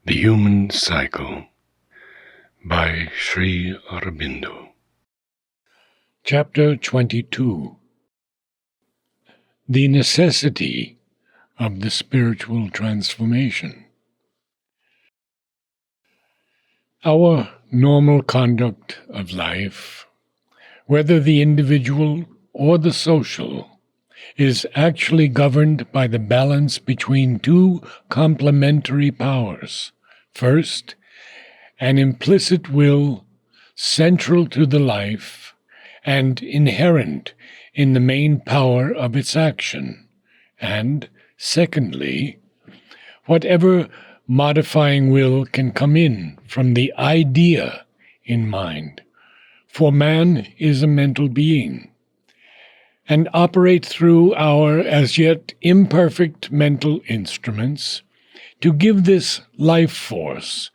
The Human Cycle by Sri Aurobindo. Chapter 22. The Necessity of the Spiritual Transformation. Our normal conduct of life, whether the individual or the social, is actually governed by the balance between two complementary powers. First, an implicit will central to the life and inherent in the main power of its action, and, secondly, whatever modifying will can come in from the idea in mind, for man is a mental being, and operate through our as yet imperfect mental instruments to give this life force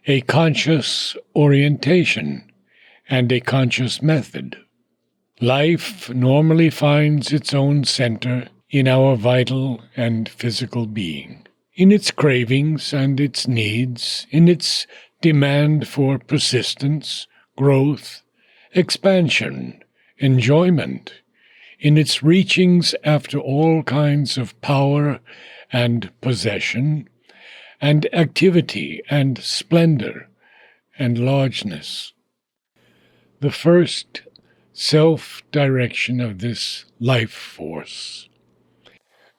a conscious orientation and a conscious method. Life normally finds its own center in our vital and physical being, in its cravings and its needs, in its demand for persistence, growth, expansion, enjoyment, in its reachings after all kinds of power and possession, and activity and splendor and largeness. The first self-direction of this life force.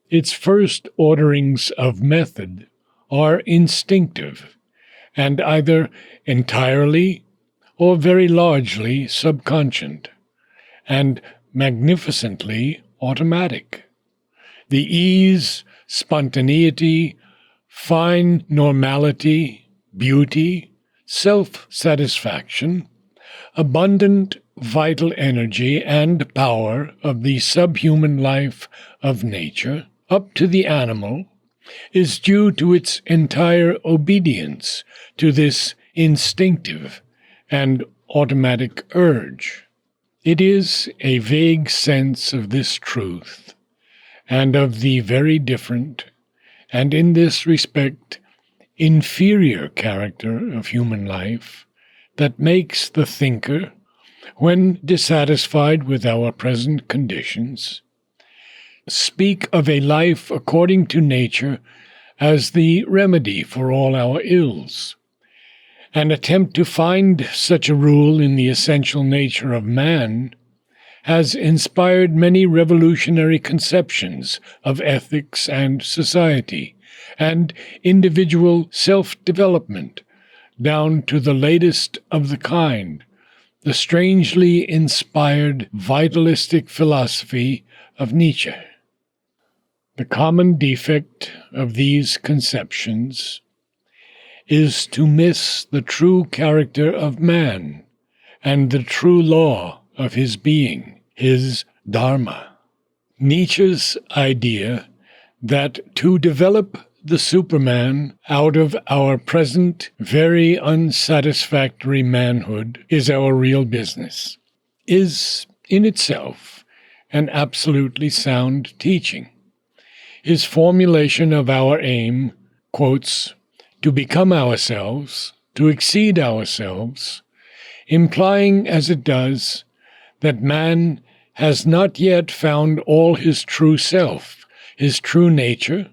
Its first orderings of method are instinctive and either entirely or very largely subconscious, and magnificently automatic. The ease, spontaneity, fine normality, beauty, self-satisfaction, abundant vital energy and power of the subhuman life of nature, up to the animal, is due to its entire obedience to this instinctive and automatic urge. It is a vague sense of this truth, and of the very different, and in this respect, inferior character of human life, that makes the thinker, when dissatisfied with our present conditions, speak of a life according to nature as the remedy for all our ills, and attempt to find such a rule in the essential nature of man, has inspired many revolutionary conceptions of ethics and society, and individual self-development, down to the latest of the kind, the strangely inspired vitalistic philosophy of Nietzsche. The common defect of these conceptions is to miss the true character of man and the true law of his being, his dharma. Nietzsche's idea that to develop the Superman out of our present very unsatisfactory manhood is our real business, is in itself an absolutely sound teaching. His formulation of our aim, quotes, to become ourselves, to exceed ourselves, implying as it does that man has not yet found all his true self, his true nature,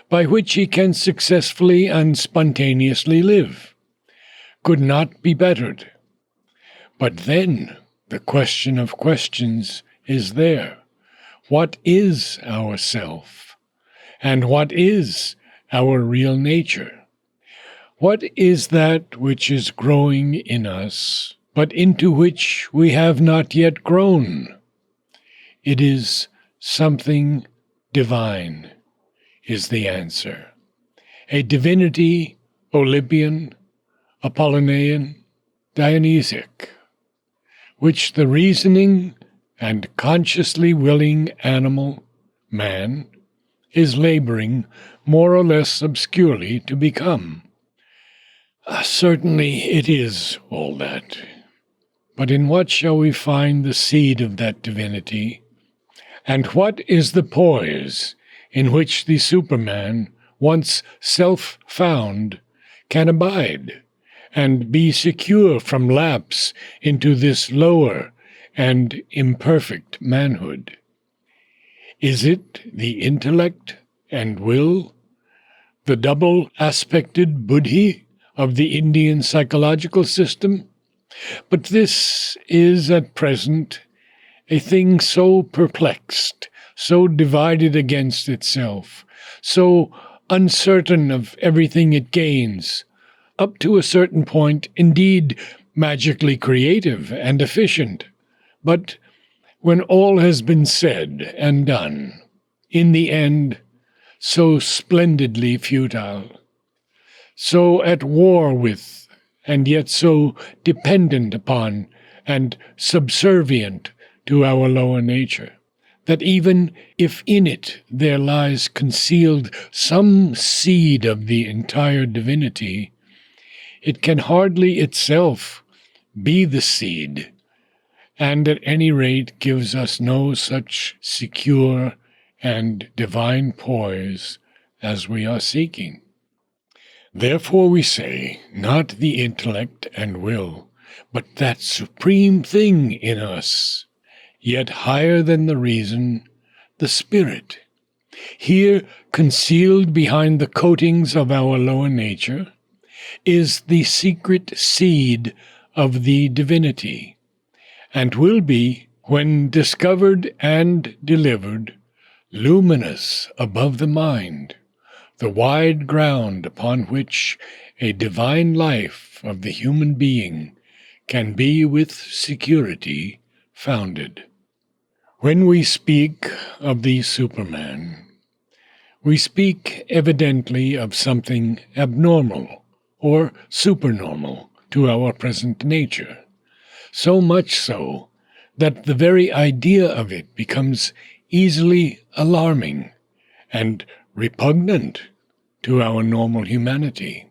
by which he can successfully and spontaneously live, could not be bettered. But then the question of questions is there. What is our self? And what is our real nature? What is that which is growing in us, but into which we have not yet grown? It is something divine, is the answer. A divinity, Olympian, Apollinarian, Dionysic, which the reasoning and consciously willing animal, man, is laboring more or less obscurely to become. Certainly it is all that. But in what shall we find the seed of that divinity? And what is the poise in which the Superman, once self-found, can abide and be secure from lapse into this lower and imperfect manhood? Is it the intellect and will, the double-aspected buddhi of the Indian psychological system? But this is at present a thing so perplexed, so divided against itself, so uncertain of everything it gains, up to a certain point, indeed, magically creative and efficient, but when all has been said and done, in the end, so splendidly futile, so at war with, and yet so dependent upon and subservient to our lower nature, that even if in it there lies concealed some seed of the entire divinity, it can hardly itself be the seed, and at any rate gives us no such secure and divine poise as we are seeking. Therefore we say, not the intellect and will, but that supreme thing in us, yet higher than the reason, the spirit, here concealed behind the coatings of our lower nature, is the secret seed of the divinity, and will be, when discovered and delivered, luminous above the mind, the wide ground upon which a divine life of the human being can be with security founded. When we speak of the Superman, we speak evidently of something abnormal or supernormal to our present nature, so much so that the very idea of it becomes easily alarming and repugnant to our normal humanity.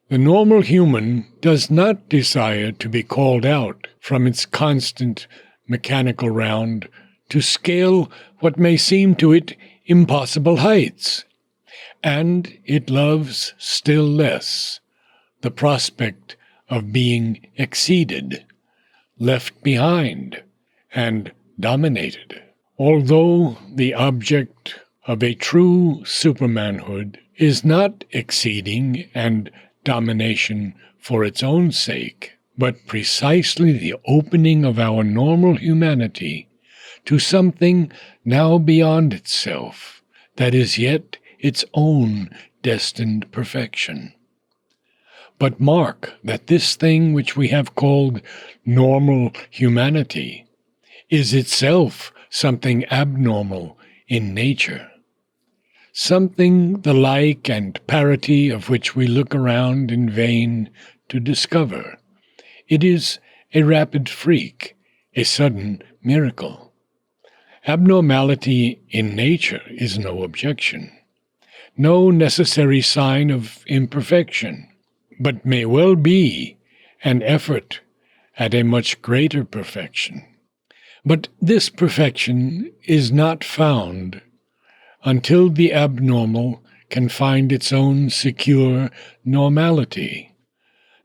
The normal human does not desire to be called out from its constant mechanical round to scale what may seem to it impossible heights, and it loves still less the prospect of being exceeded, left behind, and dominated. Although the object of a true supermanhood is not exceeding and domination for its own sake, but precisely the opening of our normal humanity to something now beyond itself, that is yet its own destined perfection. But mark that this thing which we have called normal humanity is itself something abnormal in nature, something the like and parity of which we look around in vain to discover. It is a rapid freak, a sudden miracle. Abnormality in nature is no objection, no necessary sign of imperfection, but may well be an effort at a much greater perfection. But this perfection is not found until the abnormal can find its own secure normality,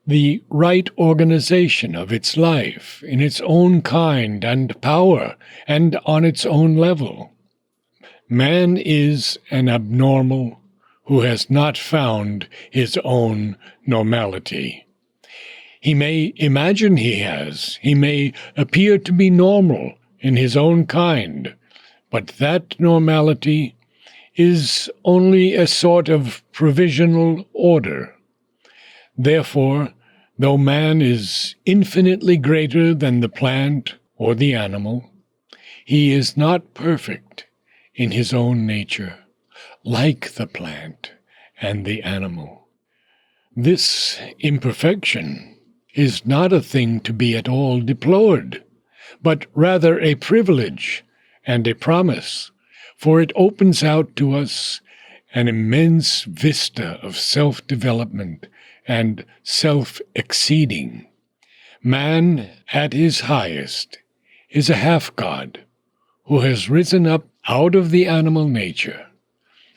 the right organization of its life in its own kind and power and on its own level. Man is an abnormal who has not found his own normality. He may imagine he has, he may appear to be normal in his own kind, but that normality is only a sort of provisional order. Therefore, though man is infinitely greater than the plant or the animal, he is not perfect in his own nature, like the plant and the animal. This imperfection is not a thing to be at all deplored, but rather a privilege and a promise, for it opens out to us an immense vista of self-development and self-exceeding. Man, at his highest, is a half-god who has risen up out of the animal nature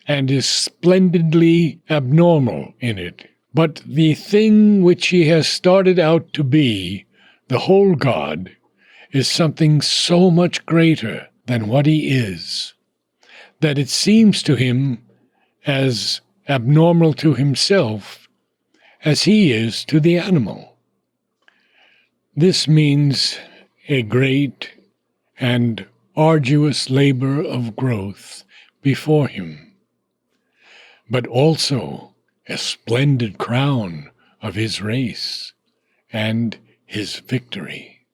and is splendidly abnormal in it, But the thing which he has started out to be, the whole God, is something so much greater than what he is, that it seems to him as abnormal to himself as he is to the animal. This means a great and arduous labor of growth before him, but also a splendid crown of his race and his victory.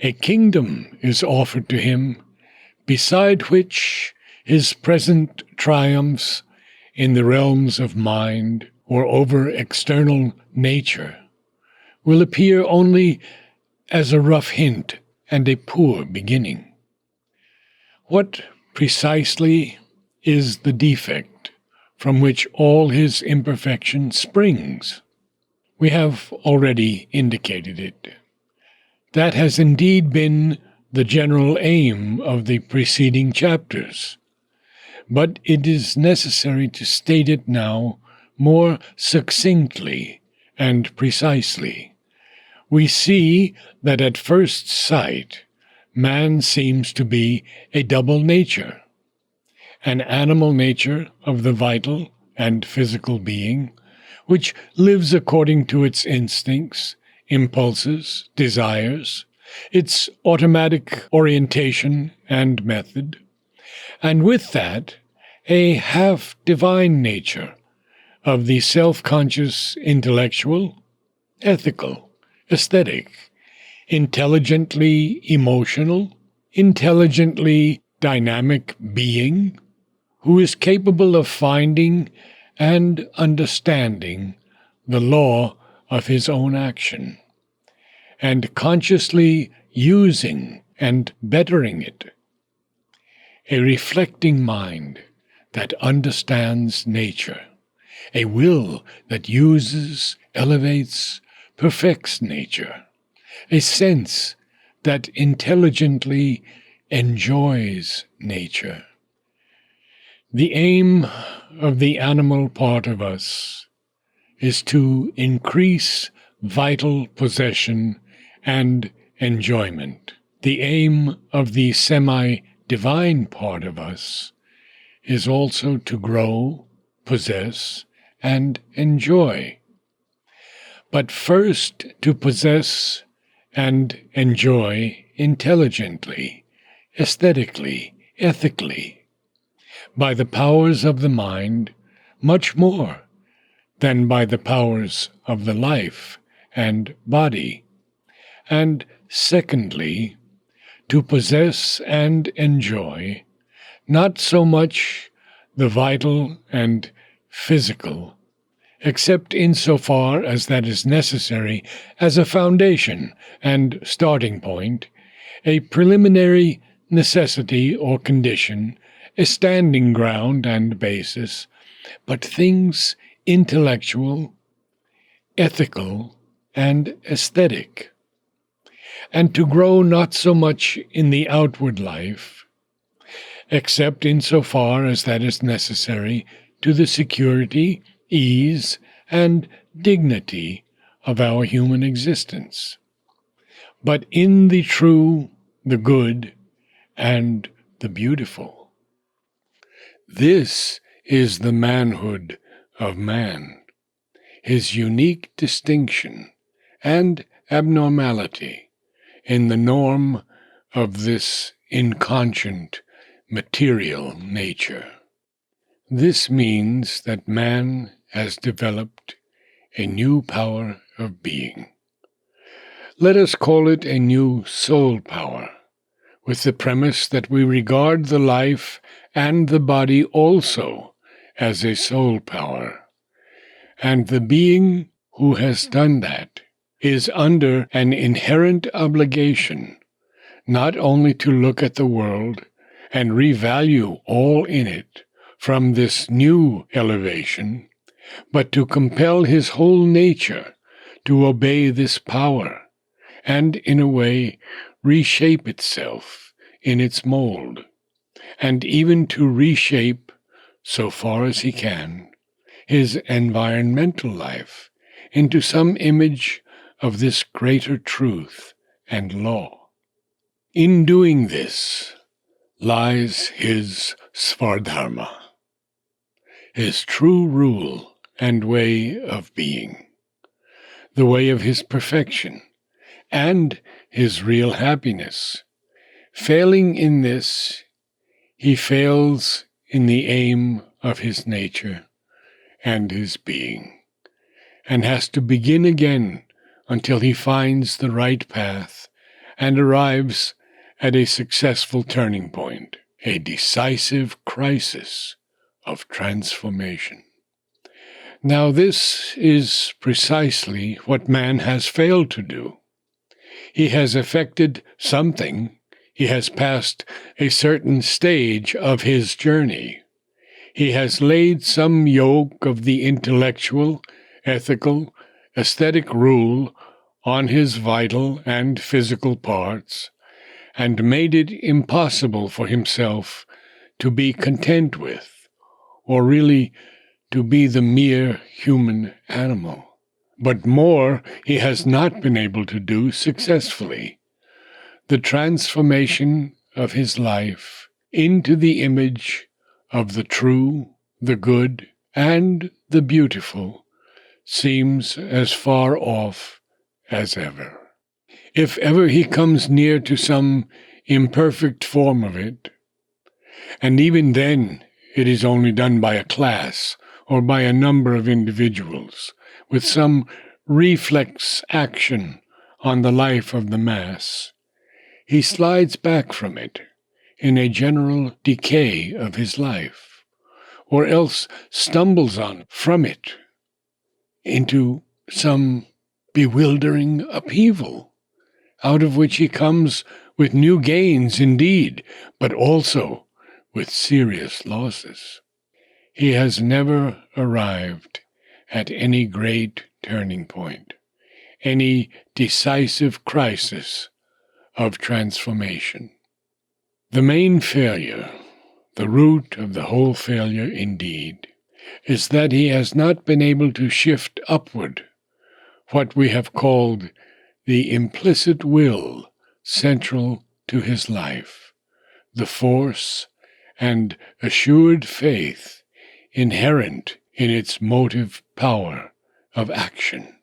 A kingdom is offered to him, beside which his present triumphs in the realms of mind or over external nature will appear only as a rough hint and a poor beginning. What precisely is the defect from which all his imperfection springs? We have already indicated it. That has indeed been the general aim of the preceding chapters, but it is necessary to state it now more succinctly and precisely. We see that at first sight man seems to be a double nature, an animal nature of the vital and physical being, which lives according to its instincts, impulses, desires, its automatic orientation and method, and with that, a half-divine nature of the self-conscious intellectual, ethical, aesthetic, intelligently emotional, intelligently dynamic being who is capable of finding and understanding the law of his own action, and consciously using and bettering it. A reflecting mind that understands nature, a will that uses, elevates, perfects nature, a sense that intelligently enjoys nature. The aim of the animal part of us is to increase vital possession and enjoyment. The aim of the semi-divine part of us is also to grow, possess, and enjoy. But first to possess and enjoy intelligently, aesthetically, ethically, by the powers of the mind, much more than by the powers of the life and body. And secondly, to possess and enjoy not so much the vital and physical, except insofar as that is necessary as a foundation and starting point, a preliminary necessity or condition, a standing ground and basis, but things intellectual, ethical, and aesthetic, and to grow not so much in the outward life, except insofar as that is necessary to the security, ease, and dignity of our human existence, but in the true, the good, and the beautiful. This is the manhood of man, his unique distinction and abnormality in the norm of this inconscient material nature. This means that man has developed a new power of being. Let us call it a new soul power, with the premise that we regard the life and the body also as a soul power. And the being who has done that is under an inherent obligation not only to look at the world and revalue all in it from this new elevation, but to compel his whole nature to obey this power and, in a way, reshape itself in its mold, and even to reshape, so far as he can, his environmental life into some image of this greater truth and law. In doing this lies his Svardharma, his true rule and way of being, the way of his perfection and his real happiness. Failing in this, he fails in the aim of his nature and his being, and has to begin again until he finds the right path and arrives at a successful turning point, a decisive crisis of transformation. Now this is precisely what man has failed to do. He has effected something. He has passed a certain stage of his journey. He has laid some yoke of the intellectual, ethical, aesthetic rule on his vital and physical parts, and made it impossible for himself to be content with, or really to be the mere human animal. But more he has not been able to do successfully. The transformation of his life into the image of the true, the good, and the beautiful seems as far off as ever. If ever he comes near to some imperfect form of it, and even then it is only done by a class or by a number of individuals, with some reflex action on the life of the mass, he slides back from it in a general decay of his life, or else stumbles on from it into some bewildering upheaval, out of which he comes with new gains indeed, but also with serious losses. He has never arrived at any great turning point, any decisive crisis of transformation. The main failure, the root of the whole failure indeed, is that he has not been able to shift upward what we have called the implicit will central to his life, the force and assured faith inherent in its motive power of action.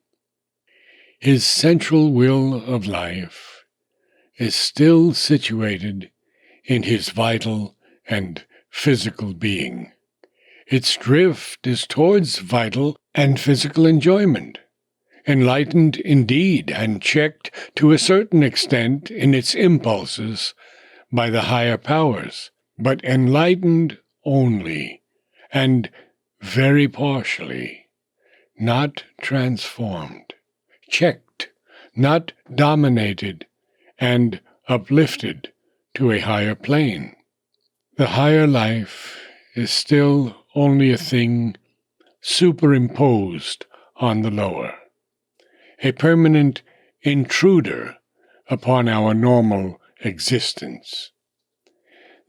His central will of life is still situated in his vital and physical being. Its drift is towards vital and physical enjoyment, enlightened indeed and checked to a certain extent in its impulses by the higher powers, but enlightened only, and very partially, not transformed, checked, not dominated, and uplifted to a higher plane. The higher life is still only a thing superimposed on the lower, a permanent intruder upon our normal existence.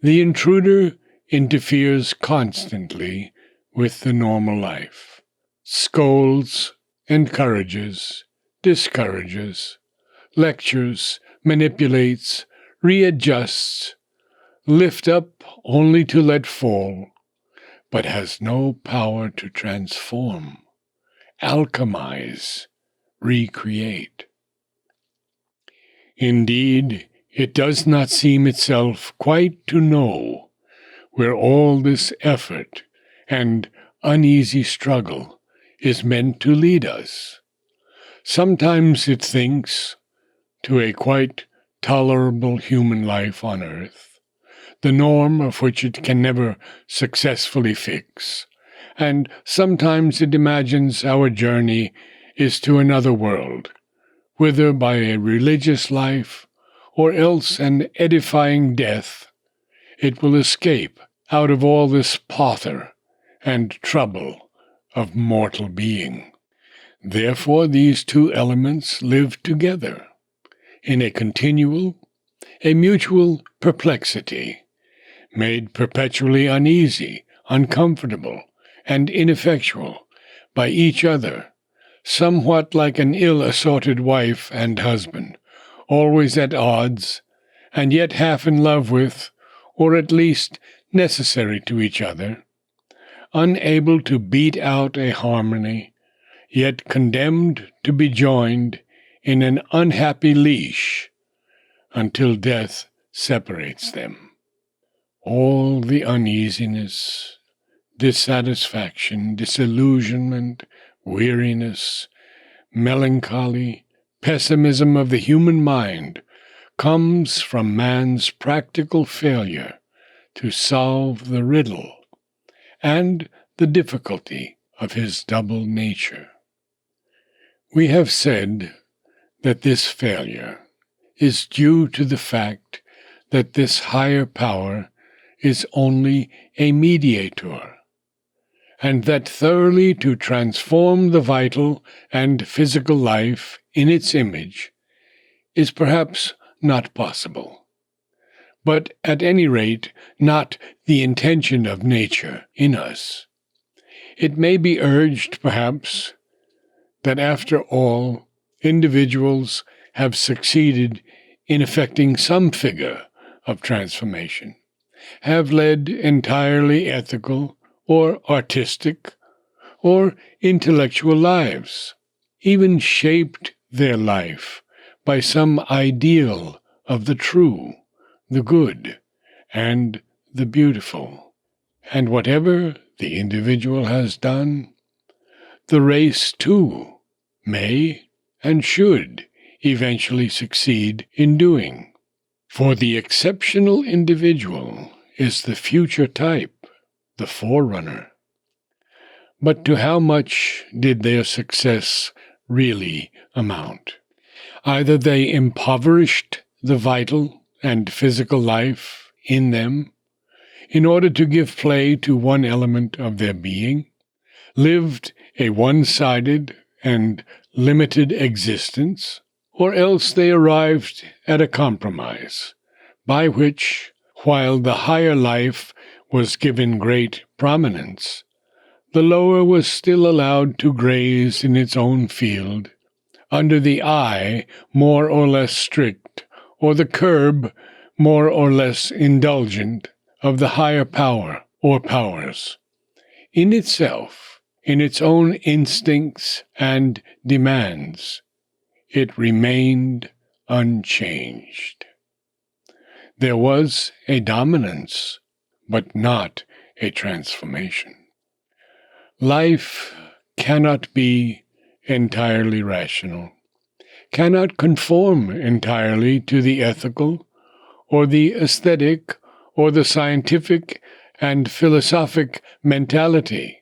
The intruder interferes constantly with the normal life, scolds, encourages, discourages, lectures, manipulates, readjusts, lift up only to let fall, but has no power to transform, alchemize, recreate. Indeed, it does not seem itself quite to know where all this effort and uneasy struggle is meant to lead us. Sometimes it thinks to a quite tolerable human life on earth, the norm of which it can never successfully fix, and sometimes it imagines our journey is to another world, whither by a religious life, or else an edifying death, it will escape out of all this pother and trouble of mortal being. Therefore these two elements live together in a continual, a mutual perplexity, made perpetually uneasy, uncomfortable, and ineffectual by each other, somewhat like an ill-assorted wife and husband, always at odds, and yet half in love with, or at least necessary to each other, unable to beat out a harmony, yet condemned to be joined in an unhappy leash until death separates them. All the uneasiness, dissatisfaction, disillusionment, weariness, melancholy, pessimism of the human mind comes from man's practical failure to solve the riddle and the difficulty of his double nature. We have said that this failure is due to the fact that this higher power is only a mediator, and that thoroughly to transform the vital and physical life in its image is perhaps not possible, but at any rate not the intention of nature in us. It may be urged, perhaps, that after all, individuals have succeeded in effecting some figure of transformation, have led entirely ethical or artistic or intellectual lives, even shaped their life by some ideal of the true, the good, and the beautiful. And whatever the individual has done, the race, too, may and should eventually succeed in doing. For the exceptional individual is the future type, the forerunner. But to how much did their success really amount? Either they impoverished the vital and physical life in them in order to give play to one element of their being, lived a one-sided and limited existence, or else they arrived at a compromise, by which, while the higher life was given great prominence, the lower was still allowed to graze in its own field, under the eye more or less strict, or the curb more or less indulgent, of the higher power or powers. In itself, in its own instincts and demands, it remained unchanged. There was a dominance, but not a transformation. Life cannot be entirely rational, cannot conform entirely to the ethical, or the aesthetic, or the scientific and philosophic mentality.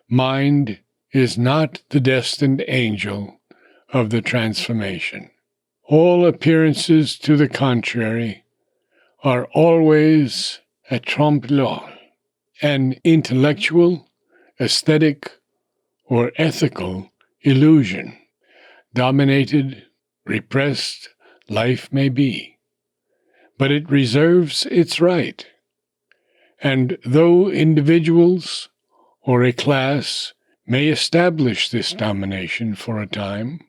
Mind is not the destined angel of the transformation. All appearances to the contrary are always a trompe-l'oeil, an intellectual, aesthetic, or ethical illusion. Dominated, repressed life may be, but it reserves its right. And though individuals or a class may establish this domination for a time,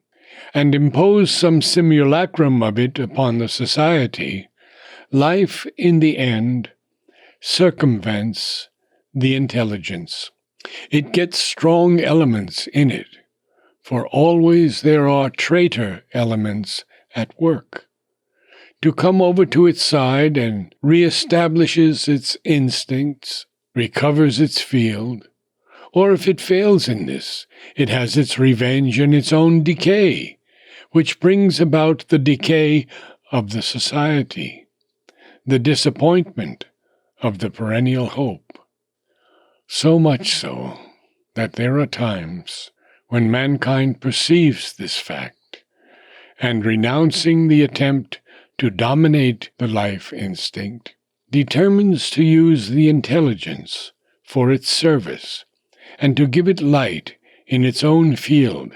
and impose some simulacrum of it upon the society, life in the end circumvents the intelligence. It gets strong elements in it, for always there are traitor elements at work, to come over to its side and reestablishes its instincts, recovers its field, or if it fails in this, it has its revenge in its own decay, which brings about the decay of the society, the disappointment of the perennial hope. So much so that there are times when mankind perceives this fact, and renouncing the attempt to dominate the life instinct, determines to use the intelligence for its service, and to give it light in its own field,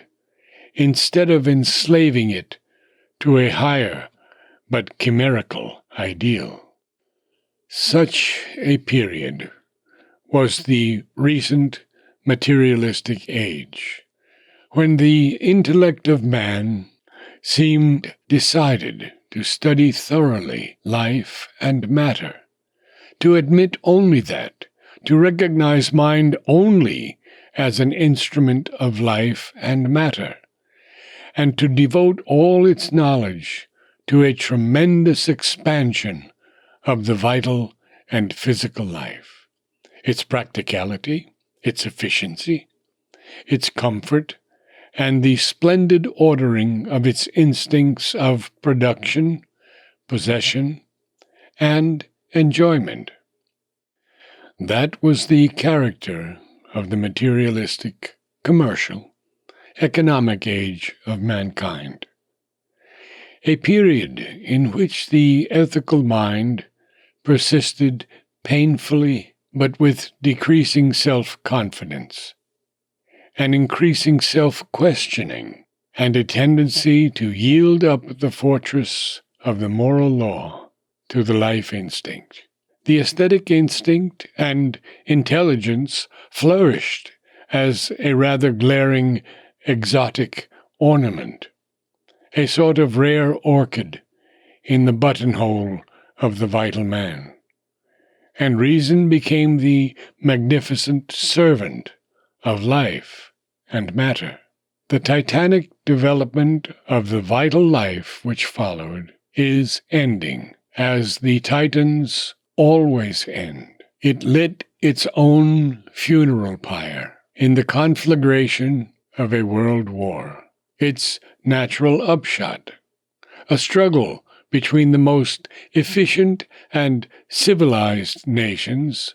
instead of enslaving it to a higher but chimerical ideal. Such a period was the recent materialistic age, when the intellect of man seemed decided to study thoroughly life and matter, to admit only that, to recognize mind only as an instrument of life and matter, and to devote all its knowledge to a tremendous expansion of the vital and physical life, its practicality, its efficiency, its comfort, and the splendid ordering of its instincts of production, possession, and enjoyment. That was the character of the materialistic, commercial, economic age of mankind, a period in which the ethical mind persisted painfully but with decreasing self-confidence, an increasing self-questioning, and a tendency to yield up the fortress of the moral law to the life instinct. The aesthetic instinct and intelligence flourished as a rather glaring, exotic ornament, a sort of rare orchid in the buttonhole of the vital man, and reason became the magnificent servant of life and matter. The titanic development of the vital life which followed is ending, as the Titans always end. It lit its own funeral pyre in the conflagration of a world war, its natural upshot, a struggle between the most efficient and civilized nations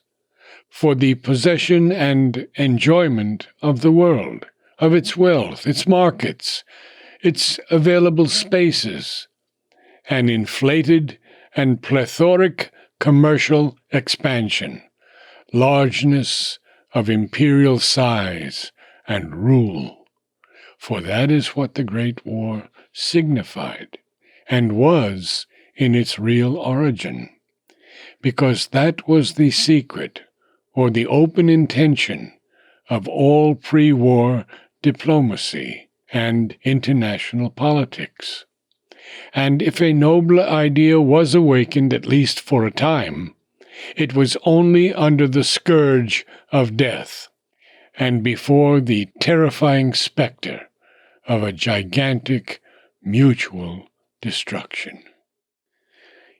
for the possession and enjoyment of the world, of its wealth, its markets, its available spaces, an inflated and plethoric commercial expansion, largeness of imperial size and rule, for that is what the Great War signified and was in its real origin, because that was the secret or the open intention of all pre-war diplomacy and international politics. And if a nobler idea was awakened, at least for a time, it was only under the scourge of death, and before the terrifying specter of a gigantic mutual destruction.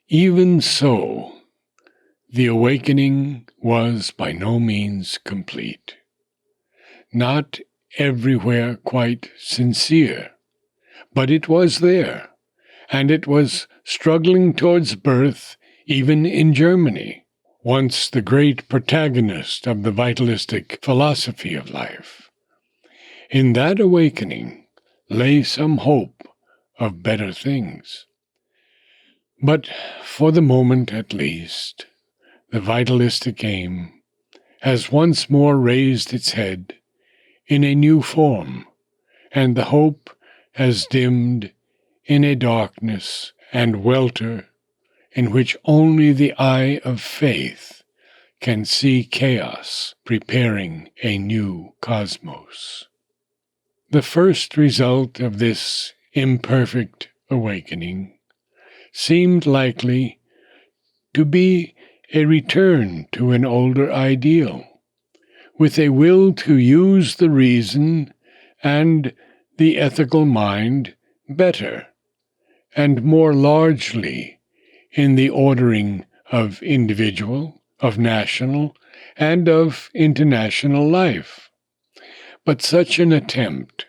Even so, the awakening was by no means complete. Not everywhere quite sincere, but it was there, and it was struggling towards birth even in Germany, once the great protagonist of the vitalistic philosophy of life. In that awakening lay some hope of better things. But for the moment at least, the vitalistic aim has once more raised its head in a new form, and the hope has dimmed in a darkness and welter in which only the eye of faith can see chaos preparing a new cosmos. The first result of this imperfect awakening seemed likely to be a return to an older ideal, with a will to use the reason and the ethical mind better and more largely in the ordering of individual, of national, and of international life. But such an attempt,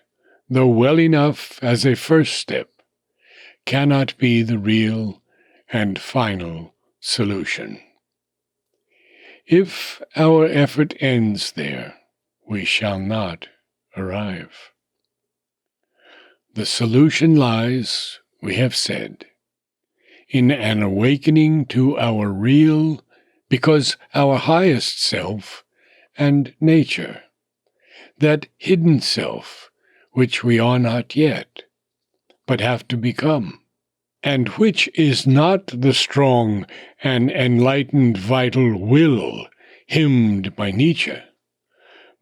though well enough as a first step, cannot be the real and final solution. If our effort ends there, we shall not arrive. The solution lies, we have said, in an awakening to our real, because our highest self and nature, that hidden self which we are not yet, but have to become, and which is not the strong and enlightened vital will hymned by Nietzsche,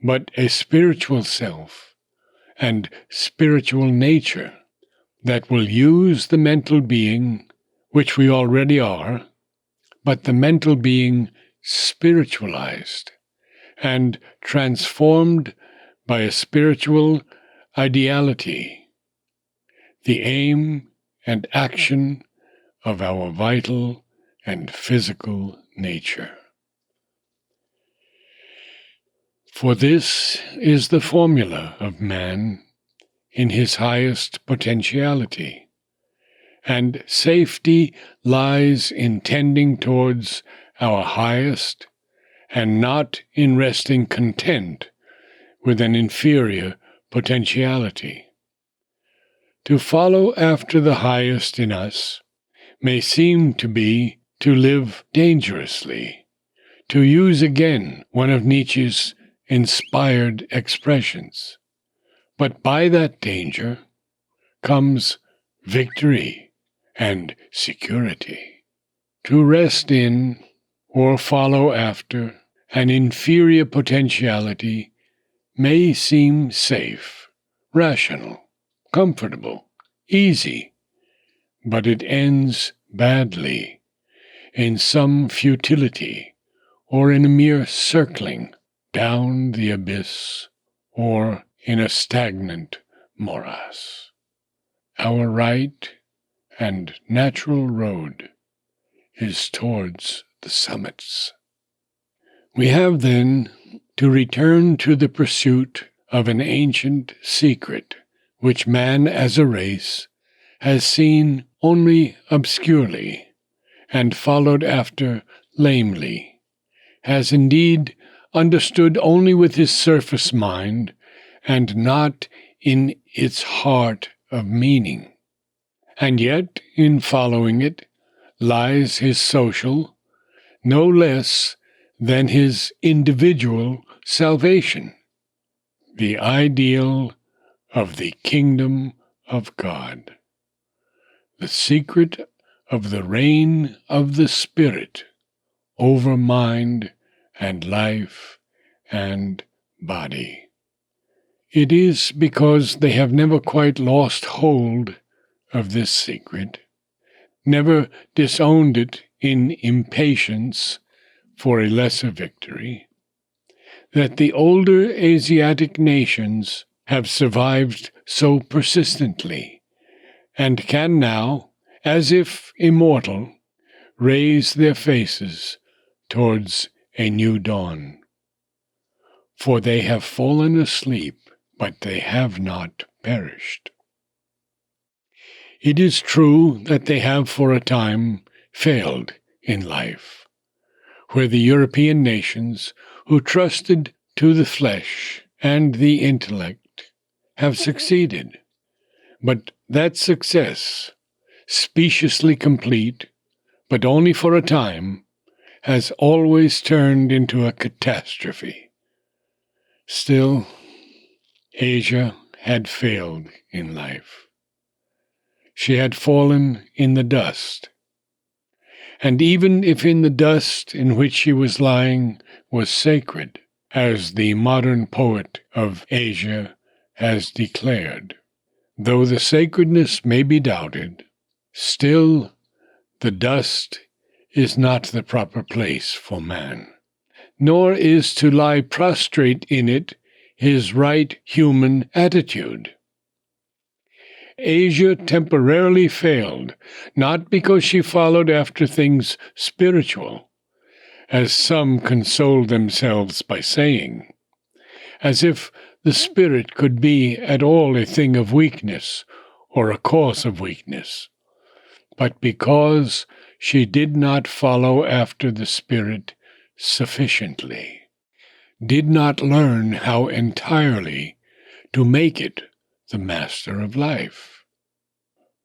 but a spiritual self and spiritual nature that will use the mental being, which we already are, but the mental being spiritualized and transformed by a spiritual ideality, the aim and action of our vital and physical nature. For this is the formula of man in his highest potentiality, and safety lies in tending towards our highest and not in resting content with an inferior potentiality. To follow after the highest in us may seem to be to live dangerously, to use again one of Nietzsche's inspired expressions. But by that danger comes victory and security. To rest in or follow after an inferior potentiality may seem safe, rational, comfortable, easy, but it ends badly in some futility or in a mere circling down the abyss or in a stagnant morass. Our right and natural road is towards the summits. We have then to return to the pursuit of an ancient secret which man as a race has seen only obscurely and followed after lamely, has indeed understood only with his surface mind and not in its heart of meaning. And yet, in following it, lies his social, no less than his individual salvation, the ideal of the kingdom of God, the secret of the reign of the Spirit over mind and life and body. It is because they have never quite lost hold of this secret, never disowned it in impatience for a lesser victory, that the older Asiatic nations have survived so persistently, and can now, as if immortal, raise their faces towards a new dawn. For they have fallen asleep, but they have not perished. It is true that they have for a time failed in life, where the European nations, who trusted to the flesh and the intellect, have succeeded. But that success, speciously complete, but only for a time, has always turned into a catastrophe. Still, Asia had failed in life. She had fallen in the dust. And even if in the dust in which she was lying was sacred, as the modern poet of Asia has declared, though the sacredness may be doubted, still the dust is not the proper place for man, nor is to lie prostrate in it his right human attitude. Asia temporarily failed, not because she followed after things spiritual, as some consoled themselves by saying, as if the spirit could be at all a thing of weakness or a cause of weakness, but because she did not follow after the Spirit sufficiently, did not learn how entirely to make it the master of life.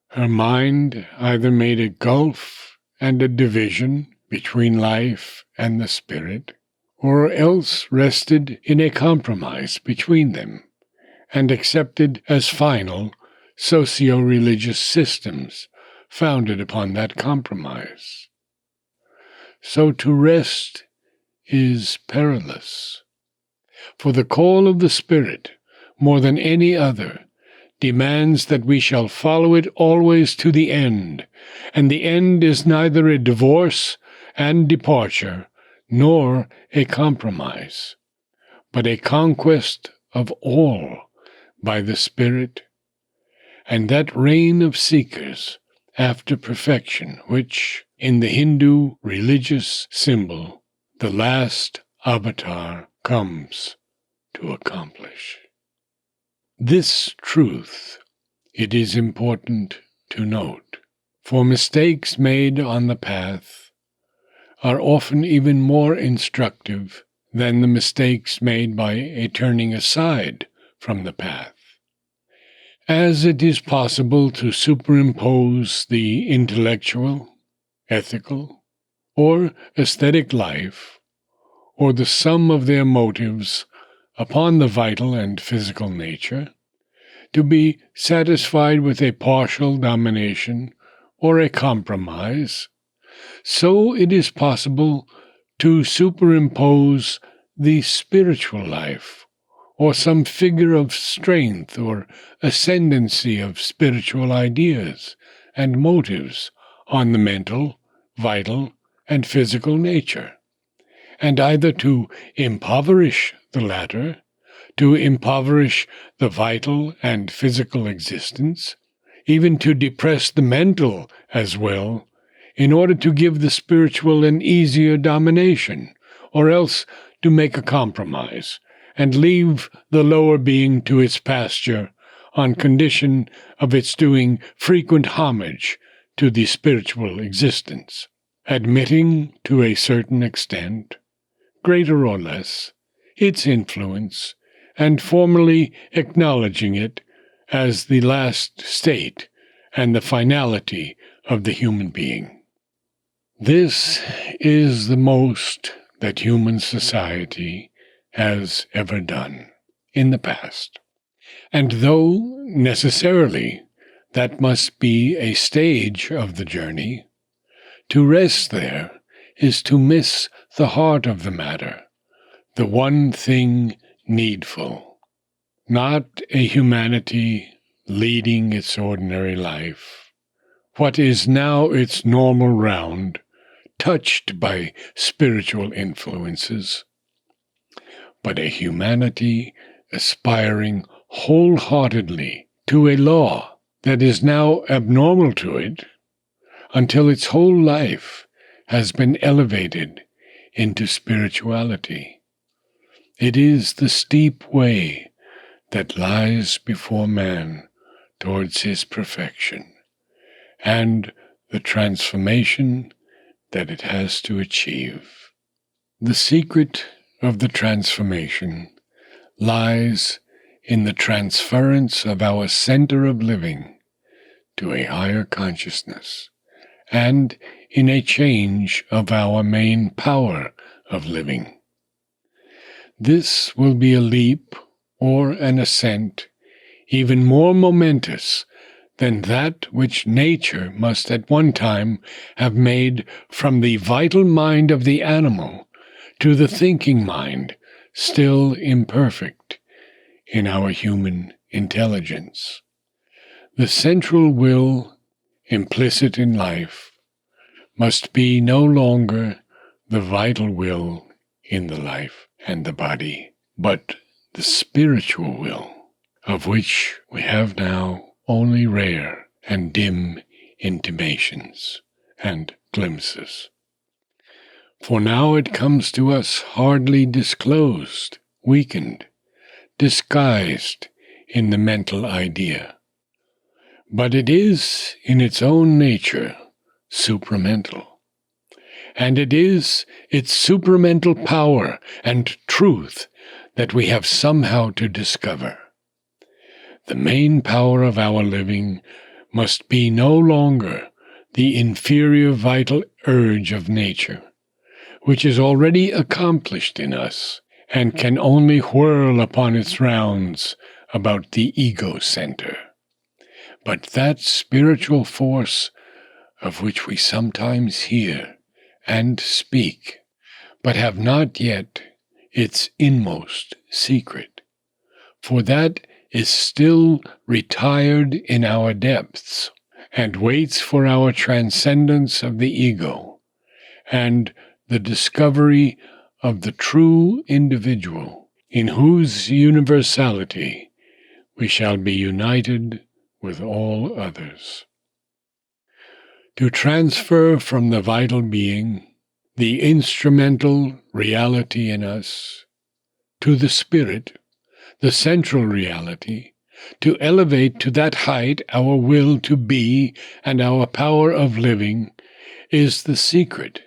Her mind either made a gulf and a division between life and the Spirit, or else rested in a compromise between them, and accepted as final socio-religious systems founded upon that compromise. So to rest is perilous. For the call of the Spirit, more than any other, demands that we shall follow it always to the end, and the end is neither a divorce and departure, nor a compromise, but a conquest of all by the Spirit, and that reign of seekers after perfection, which, in the Hindu religious symbol, the last avatar comes to accomplish. This truth, it is important to note, for mistakes made on the path are often even more instructive than the mistakes made by a turning aside from the path. As it is possible to superimpose the intellectual, ethical, or aesthetic life, or the sum of their motives, upon the vital and physical nature, to be satisfied with a partial domination or a compromise, so it is possible to superimpose the spiritual life, or some figure of strength or ascendancy of spiritual ideas and motives on the mental, vital, and physical nature, and either to impoverish the latter, to impoverish the vital and physical existence, even to depress the mental as well, in order to give the spiritual an easier domination, or else to make a compromise, and leave the lower being to its pasture on condition of its doing frequent homage to the spiritual existence, admitting to a certain extent, greater or less, its influence, and formally acknowledging it as the last state and the finality of the human being. This is the most that human society has ever done in the past. And though necessarily that must be a stage of the journey, to rest there is to miss the heart of the matter, the one thing needful, not a humanity leading its ordinary life, what is now its normal round, touched by spiritual influences, but a humanity aspiring wholeheartedly to a law that is now abnormal to it, until its whole life has been elevated into spirituality. It is the steep way that lies before man towards his perfection, and the transformation that it has to achieve. The secret of the transformation lies in the transference of our center of living to a higher consciousness, and in a change of our main power of living. This will be a leap or an ascent even more momentous than that which nature must at one time have made from the vital mind of the animal to the thinking mind, still imperfect, in our human intelligence. The central will, implicit in life, must be no longer the vital will in the life and the body, but the spiritual will, of which we have now only rare and dim intimations and glimpses. For now it comes to us hardly disclosed, weakened, disguised in the mental idea. But it is, in its own nature, supramental. And it is its supramental power and truth that we have somehow to discover. The main power of our living must be no longer the inferior vital urge of nature, which is already accomplished in us and can only whirl upon its rounds about the ego center, but that spiritual force of which we sometimes hear and speak, but have not yet its inmost secret, for that is still retired in our depths, and waits for our transcendence of the ego, and the discovery of the true individual, in whose universality we shall be united with all others. To transfer from the vital being, the instrumental reality in us, to the spirit, the central reality, to elevate to that height our will to be and our power of living, is the secret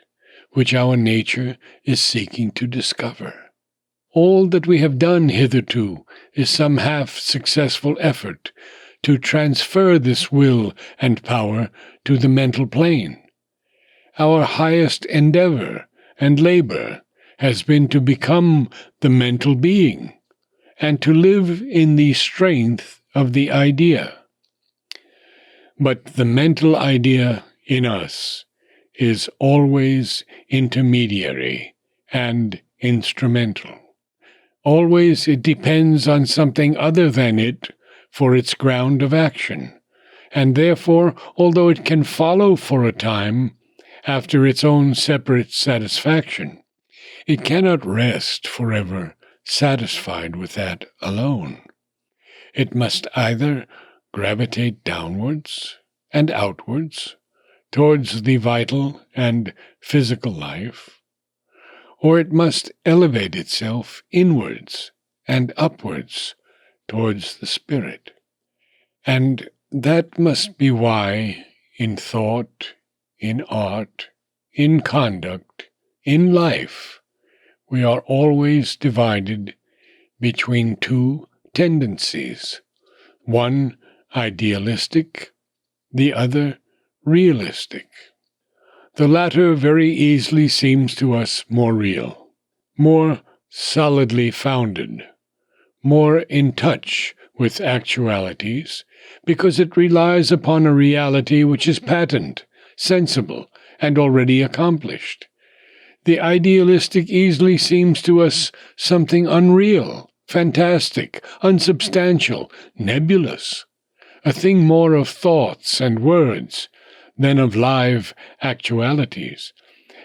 which our nature is seeking to discover. All that we have done hitherto is some half-successful effort to transfer this will and power to the mental plane. Our highest endeavor and labor has been to become the mental being, and to live in the strength of the idea. But the mental idea in us is always intermediary and instrumental. Always it depends on something other than it for its ground of action, and therefore, although it can follow for a time after its own separate satisfaction, it cannot rest forever satisfied with that alone. It must either gravitate downwards and outwards towards the vital and physical life, or it must elevate itself inwards and upwards towards the spirit. And that must be why, in thought, in art, in conduct, in life, we are always divided between two tendencies, one idealistic, the other realistic. The latter very easily seems to us more real, more solidly founded, more in touch with actualities, because it relies upon a reality which is patent, sensible, and already accomplished. The idealistic easily seems to us something unreal, fantastic, unsubstantial, nebulous, a thing more of thoughts and words than of live actualities,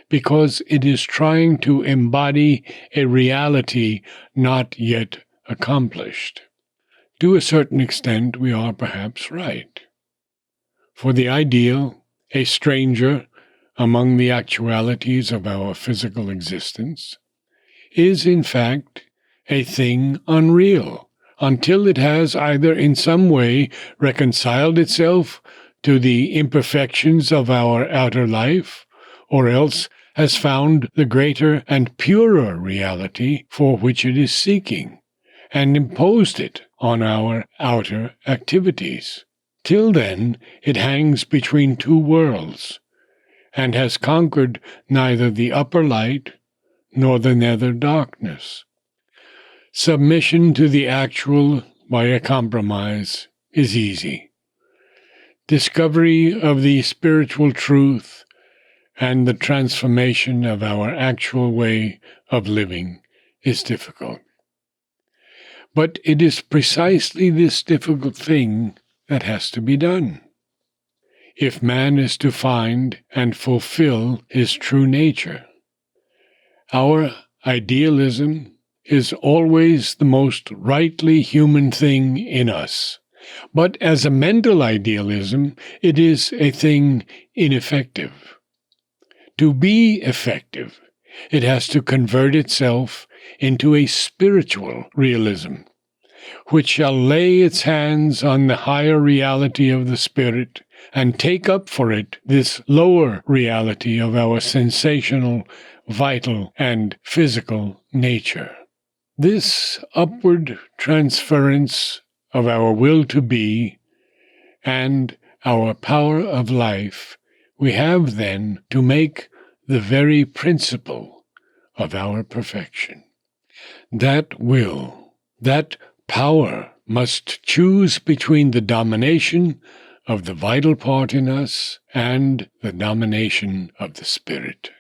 because it is trying to embody a reality not yet accomplished. To a certain extent, we are perhaps right. For the ideal, a stranger among the actualities of our physical existence, is in fact a thing unreal, until it has either in some way reconciled itself to the imperfections of our outer life, or else has found the greater and purer reality for which it is seeking, and imposed it on our outer activities. Till then, it hangs between two worlds, and has conquered neither the upper light nor the nether darkness. Submission to the actual by a compromise is easy. Discovery of the spiritual truth and the transformation of our actual way of living is difficult. But it is precisely this difficult thing that has to be done, if man is to find and fulfill his true nature. Our idealism is always the most rightly human thing in us, but as a mental idealism, it is a thing ineffective. To be effective, it has to convert itself into a spiritual realism, which shall lay its hands on the higher reality of the spirit and take up for it this lower reality of our sensational, vital, and physical nature. This upward transference of our will to be and our power of life we have then to make the very principle of our perfection. That will, that power must choose between the domination of the vital part in us and the domination of the spirit.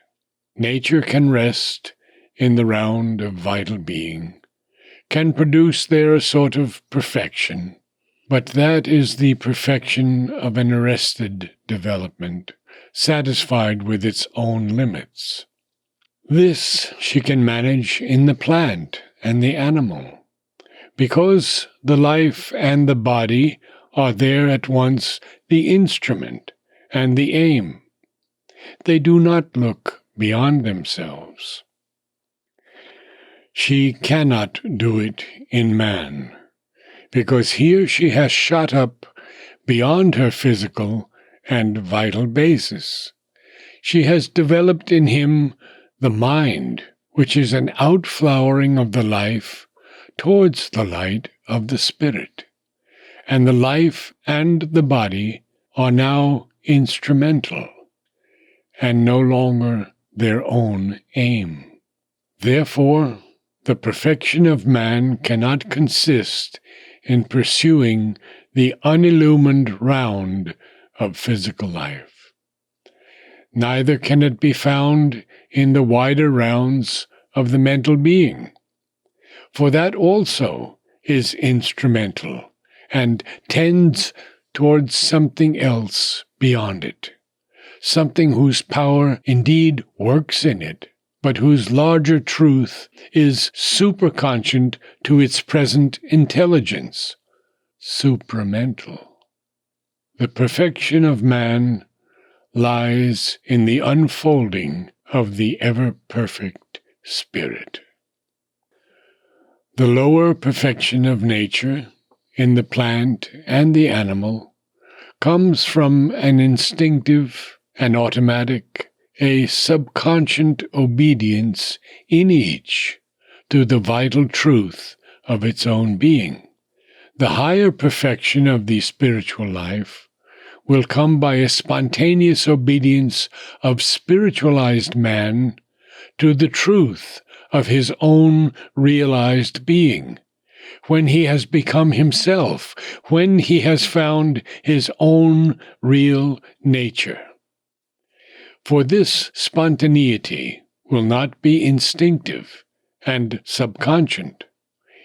Nature can rest in the round of vital being, can produce there a sort of perfection, but that is the perfection of an arrested development, satisfied with its own limits. This she can manage in the plant and the animal, because the life and the body are there at once the instrument and the aim. They do not look beyond themselves. She cannot do it in man, because here she has shot up beyond her physical and vital basis. She has developed in him the mind, which is an outflowering of the life towards the light of the spirit, and the life and the body are now instrumental, and no longer their own aim. Therefore, the perfection of man cannot consist in pursuing the unillumined round of physical life. Neither can it be found in the wider rounds of the mental being, for that also is instrumental and tends towards something else beyond it, something whose power indeed works in it, but whose larger truth is superconscient to its present intelligence, supramental. The perfection of man lies in the unfolding of the ever-perfect Spirit. The lower perfection of nature, in the plant and the animal, comes from an instinctive, an automatic, a subconscient obedience in each to the vital truth of its own being. The higher perfection of the spiritual life will come by a spontaneous obedience of spiritualized man to the truth of his own realized being, when he has become himself, when he has found his own real nature. For this spontaneity will not be instinctive and subconscious.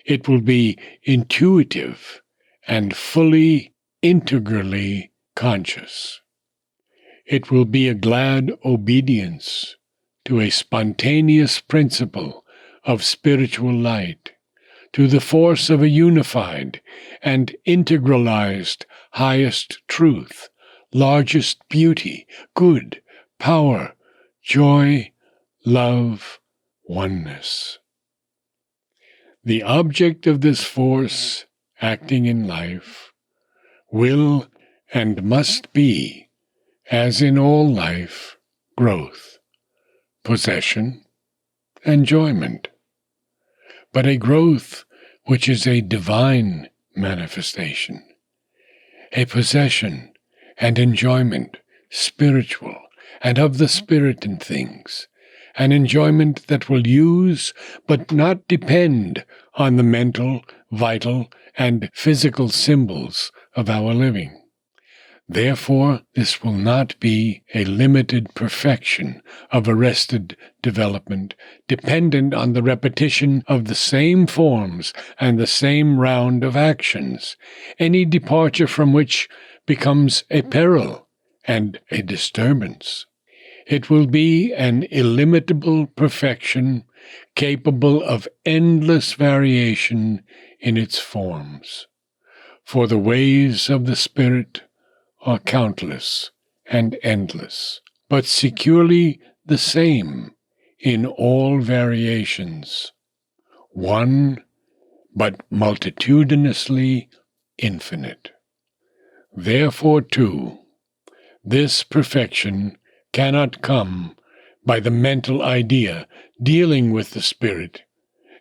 It will be intuitive and fully, integrally conscious. It will be a glad obedience to a spontaneous principle of spiritual light, to the force of a unified and integralized highest truth, largest beauty, good, power, joy, love, oneness. The object of this force acting in life will and must be, as in all life, growth, possession, enjoyment, but a growth which is a divine manifestation, a possession and enjoyment spiritual and of the Spirit in things, an enjoyment that will use but not depend on the mental, vital, and physical symbols of our living. Therefore, this will not be a limited perfection of arrested development, dependent on the repetition of the same forms and the same round of actions, any departure from which becomes a peril and a disturbance. It will be an illimitable perfection, capable of endless variation in its forms. For the ways of the Spirit are countless and endless, but securely the same in all variations, one but multitudinously infinite. Therefore, too, this perfection cannot come by the mental idea dealing with the Spirit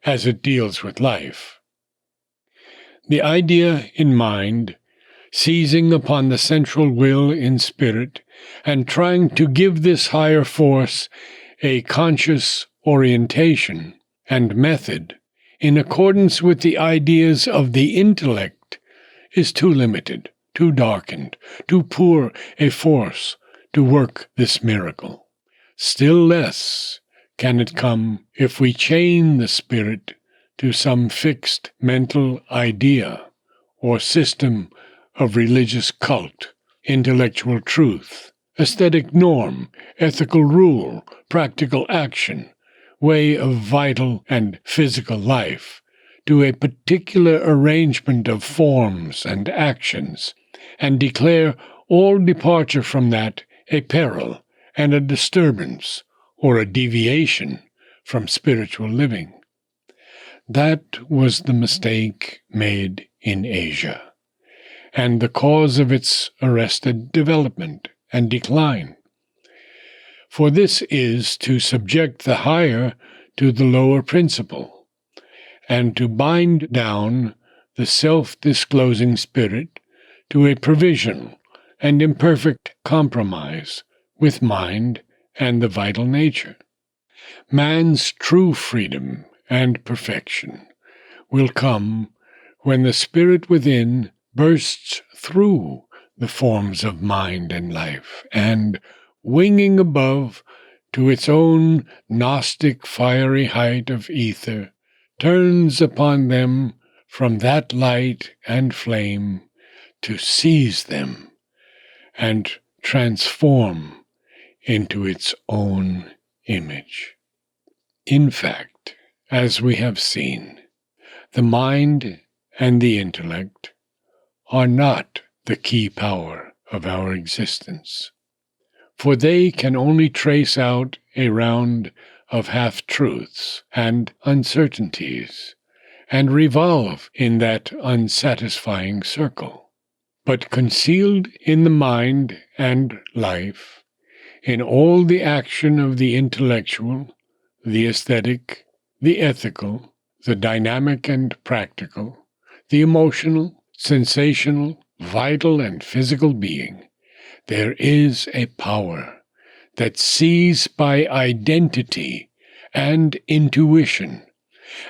as it deals with life. The idea in mind, seizing upon the central will in spirit, and trying to give this higher force a conscious orientation and method in accordance with the ideas of the intellect, is too limited, too darkened, too poor a force to work this miracle. Still less can it come if we chain the Spirit to some fixed mental idea or system of religious cult, intellectual truth, aesthetic norm, ethical rule, practical action, way of vital and physical life, to a particular arrangement of forms and actions, and declare all departure from that a peril and a disturbance or a deviation from spiritual living. That was the mistake made in Asia, and the cause of its arrested development and decline. For this is to subject the higher to the lower principle, and to bind down the self-disclosing spirit to a provisional and imperfect compromise with mind and the vital nature. Man's true freedom and perfection will come when the spirit within bursts through the forms of mind and life, and, winging above to its own Gnostic fiery height of ether, turns upon them from that light and flame to seize them and transform into its own image. In fact, as we have seen, the mind and the intellect are not the key power of our existence, for they can only trace out a round of half-truths and uncertainties, and revolve in that unsatisfying circle. But concealed in the mind and life, in all the action of the intellectual, the aesthetic, the ethical, the dynamic and practical, the emotional, sensational, vital and physical being, there is a power that sees by identity and intuition,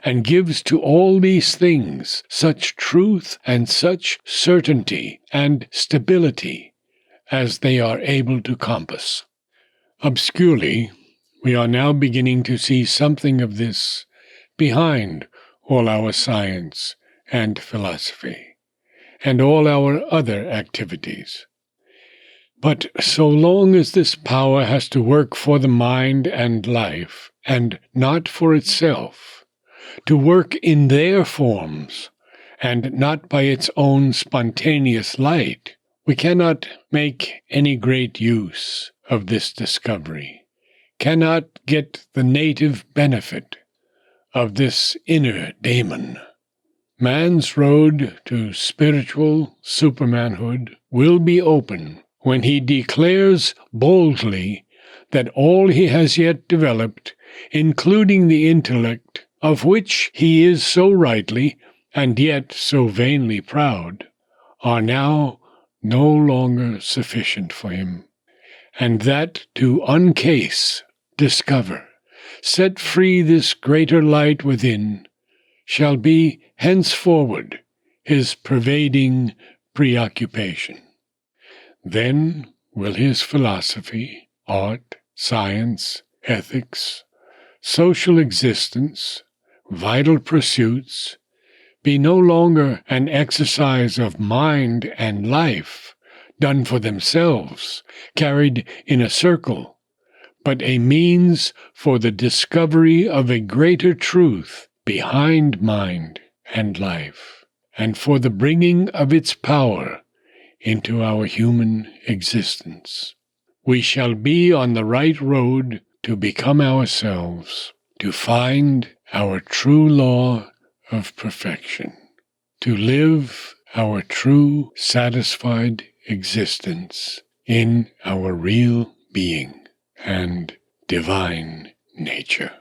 and gives to all these things such truth and such certainty and stability as they are able to compass. Obscurely, we are now beginning to see something of this behind all our science and philosophy, and all our other activities. But so long as this power has to work for the mind and life, and not for itself, to work in their forms, and not by its own spontaneous light, we cannot make any great use of this discovery, cannot get the native benefit of this inner daemon. Man's road to spiritual supermanhood will be open when he declares boldly that all he has yet developed, including the intellect, of which he is so rightly and yet so vainly proud, are now no longer sufficient for him, and that to uncase, discover, set free this greater light within, shall be henceforward his pervading preoccupation. Then will his philosophy, art, science, ethics, social existence, vital pursuits, be no longer an exercise of mind and life, done for themselves, carried in a circle, but a means for the discovery of a greater truth behind mind and life, and for the bringing of its power into our human existence. We shall be on the right road to become ourselves, to find our true law of perfection, to live our true satisfied existence in our real being and divine nature.